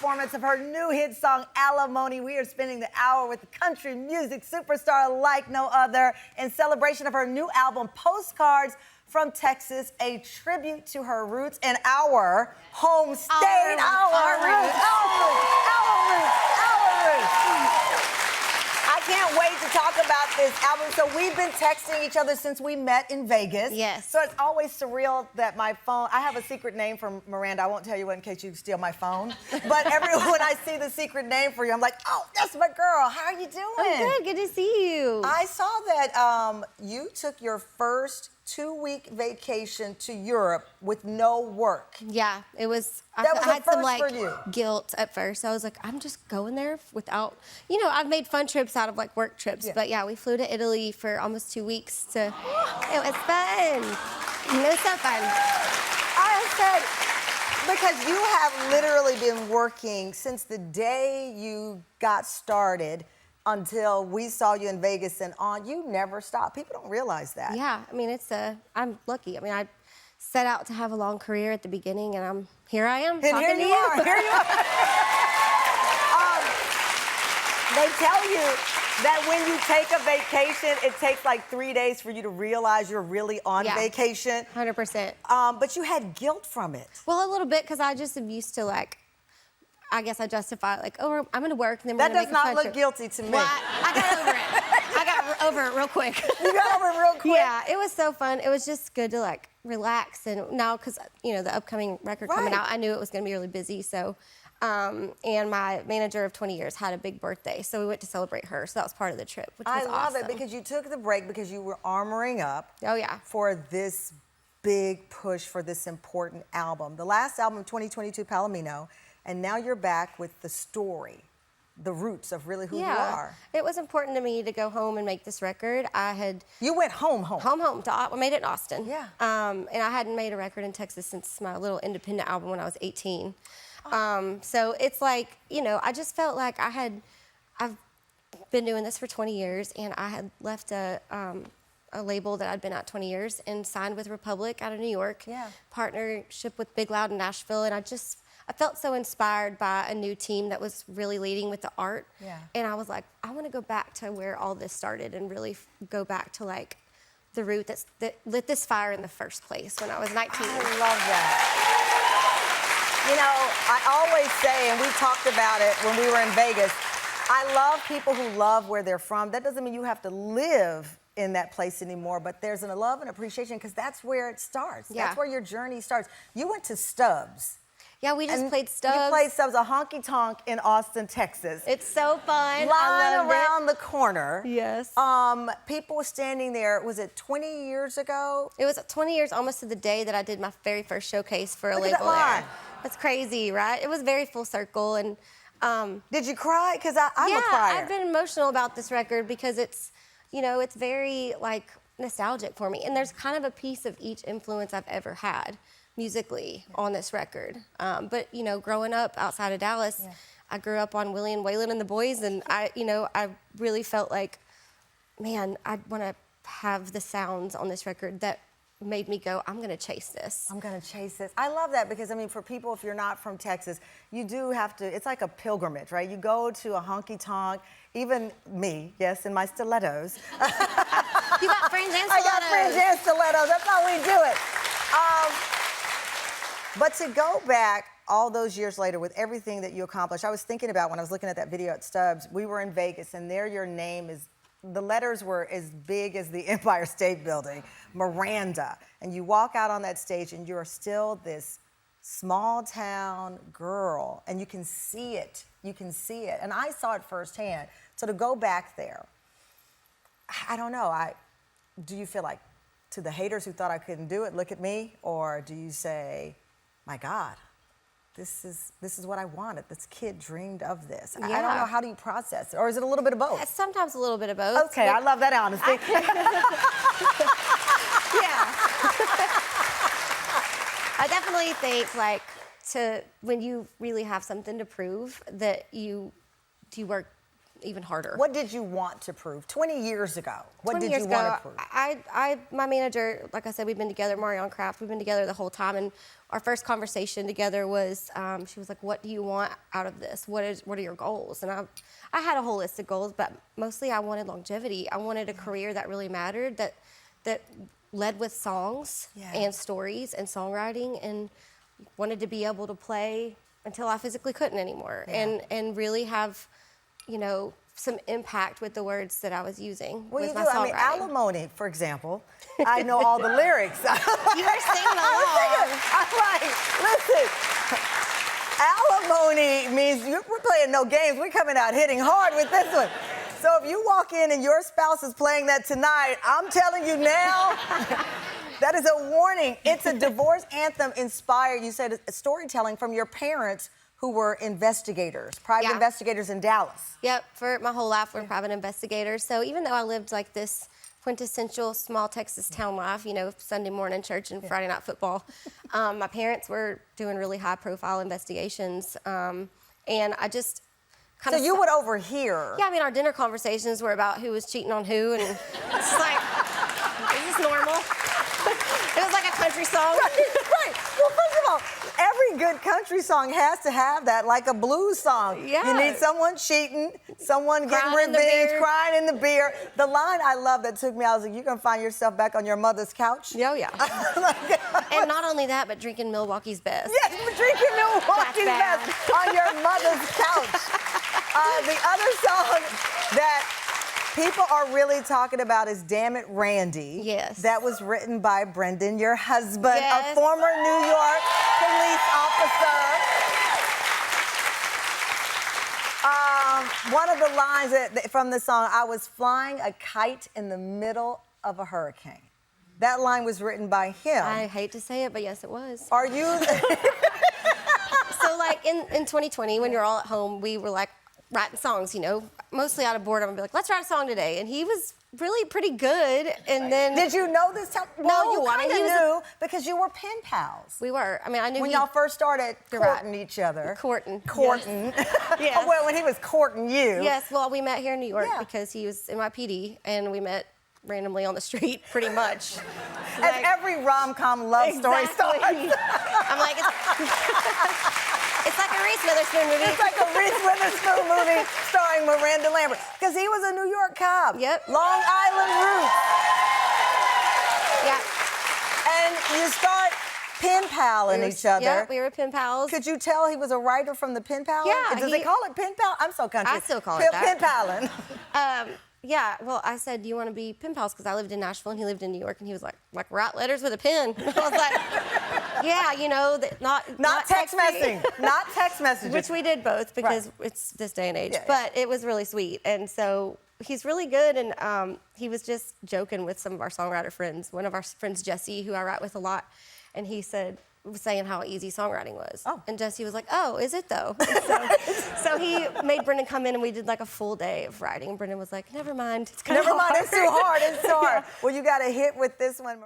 performance of her new hit song, Alimony. We are spending the hour with the country music superstar like no other in celebration of her new album, Postcards from Texas, a tribute to her roots and our home state, our roots. I can't wait to talk about this album. So we've been texting each other since we met in Vegas. Yes. So it's always surreal that my phone, I have a secret name for Miranda. I won't tell you what in case you steal my phone. But when I see the secret name for you, I'm like, oh, that's my girl. How are you doing? I'm good to see you. I saw that you took your first 2-week vacation to Europe with no work. Yeah, it was. I That was a had some first for like you. guilt at first. I was like, I'm just going there without, I've made fun trips out of like work trips, but yeah, we flew to Italy for almost 2 weeks to. It was fun. It was so fun. I said, because you have literally been working since the day you got started until we saw you in Vegas and on. You never stopped. People don't realize that. Yeah, I mean, I'm lucky. I mean, I set out to have a long career at the beginning, and here I am talking to you. Here you are. They tell you that when you take a vacation, it takes like 3 days for you to realize you're really on vacation. 100%. But you had guilt from it. Well, a little bit, because I just am used to like, I guess I justify it like, oh, I'm gonna work and then we're gonna make a fun That does not look trip. guilty to me. Well, I got over it. I got over it real quick. You got over it real quick? Yeah, it was so fun. It was just good to like relax. And now, because, the upcoming record coming out, I knew it was gonna be really busy. So, and my manager of 20 years had a big birthday. So we went to celebrate her. So that was part of the trip, which was awesome. I love it because you took the break because you were armoring up. Oh, yeah. For this big push for this important album. The last album, 2022, Palomino, and now you're back with the story, the roots of really who you are. It was important to me to go home and make this record. You went home. I made it in Austin. Yeah. And I hadn't made a record in Texas since my little independent album when I was 18. So it's like, I just felt like I've been doing this for 20 years, and I had left a label that I'd been at 20 years and signed with Republic out of New York. Yeah. Partnership with Big Loud in Nashville, and I felt so inspired by a new team that was really leading with the art. Yeah. And I was like, I want to go back to where all this started and really go back to like the root that lit this fire in the first place when I was 19. I love that. I always say, and we talked about it when we were in Vegas, I love people who love where they're from. That doesn't mean you have to live in that place anymore, but there's a love and appreciation because that's where it starts. Yeah. That's where your journey starts. You went to Stubbs. Yeah, we just played Stubbs. You played Stubbs, a honky-tonk in Austin, Texas. It's so fun. Line around the corner. Yes. People were standing there, was it 20 years ago? It was 20 years almost to the day that I did my very first showcase for a Look at label that line. there. That's crazy, right? It was very full circle. And did you cry? Because I'm a crier. I've been emotional about this record because it's, it's very like nostalgic for me. And there's kind of a piece of each influence I've ever had musically on this record. But, growing up outside of Dallas, I grew up on Willie and Waylon and the Boys, and I really felt like, man, I want to have the sounds on this record that made me go, I'm gonna chase this. I'm gonna chase this. I love that because, for people, if you're not from Texas, you do have to, it's like a pilgrimage, right? You go to a honky-tonk, even me, yes, in my stilettos. You got fringe and stilettos. I got fringe and stilettos, that's how we do it. But to go back all those years later with everything that you accomplished, I was thinking about when I was looking at that video at Stubbs, we were in Vegas and there your name is, the letters were as big as the Empire State Building, Miranda. And you walk out on that stage and you're still this small town girl and you can see it, And I saw it firsthand. So to go back there, I don't know, do you feel like to the haters who thought I couldn't do it, look at me? Or do you say, my God, this is what I wanted. This kid dreamed of this. Yeah. I don't know, how do you process it? Or is it a little bit of both? Sometimes a little bit of both. Okay, I love that honesty. Yeah. I definitely think when you really have something to prove that you work even harder. What did you want to prove 20 years ago? What 20 did years you ago, want to prove? my manager, like I said, we've been together, Marion Craft, we've been together the whole time, and our first conversation together was, she was like, what do you want out of this? What are your goals? And I had a whole list of goals, but mostly I wanted longevity. I wanted a career that really mattered, that led with songs and stories and songwriting, and wanted to be able to play until I physically couldn't anymore, and really have, you know, some impact with the words that I was using Well, with you my do. songwriting. I mean, alimony, for example. I know all the lyrics. You were singing along. I'm like, listen, alimony means we're playing no games. We're coming out hitting hard with this one. So if you walk in and your spouse is playing that tonight, I'm telling you now, that is a warning. It's a divorce anthem inspired, you said, storytelling from your parents who were investigators, private investigators in Dallas. Yep, for my whole life, we're private investigators. So even though I lived like this quintessential small Texas town life, you know, Sunday morning church and Friday night football, my parents were doing really high profile investigations. And I just kind of... So you would overhear. Yeah, I mean, our dinner conversations were about who was cheating on who, and it's just like, is this normal? It was like a country song. Right. Well, first of all, every good country song has to have that, like a blues song. Yeah. You need someone cheating, someone getting Crying in the revenge, beer. crying in the beer. The line I love that took me, I was like, you're going to find yourself back on your mother's couch? Oh, yeah. And not only that, but drinking Milwaukee's Best. Yes, but drinking Milwaukee's That's Best on your mother's couch. The other song that people are really talking about is Damn It, Randy. Yes. That was written by Brendan, your husband, Yes. a former New York police officer. One of the lines from the song, I was flying a kite in the middle of a hurricane. That line was written by him. I hate to say it, but yes, it was. Are you... So, like, in 2020, when you're all at home, we were, like, writing songs, you know, mostly out of boredom. I'd be like, let's write a song today. And he was really pretty good. And then... Did you know this time? Well, you I mean, kind of he was knew because you were pen pals. We were. I mean, I knew When he... y'all first started You're courting right. each other. Courting. Courting. Yes. Well, when he was courting you. Yes, well, we met here in New York Yeah. because he was in my PD, and we met randomly on the street, pretty much. As every rom-com love story starts. I'm like, it's like a Reese Witherspoon movie. It's like a Reese Witherspoon movie starring Miranda Lambert. Because he was a New York cop. Yep. Long Island roots. Yeah. And you start pen paling each other. Yeah, we were pen pals. Could you tell he was a writer from the pen pal? Yeah, Does they call it pen pal? I'm so country. I still call it that. Pen paling. Yeah, well, I said, do you want to be pen pals? Because I lived in Nashville and he lived in New York, and he was like write letters with a pen. I was like, yeah, you know, Not text messaging. Not text messaging. Which we did both because it's this day and age. Yeah, but it was really sweet. And so he's really good, and he was just joking with some of our songwriter friends. One of our friends, Jesse, who I write with a lot, and he was saying how easy songwriting was. Oh. And Jesse was like, oh, is it though? So he made Brendan come in, and we did like a full day of writing. And Brendan was like, never mind. It's kind of Never mind, it's too hard. It's too hard. Well, you got a hit with this one.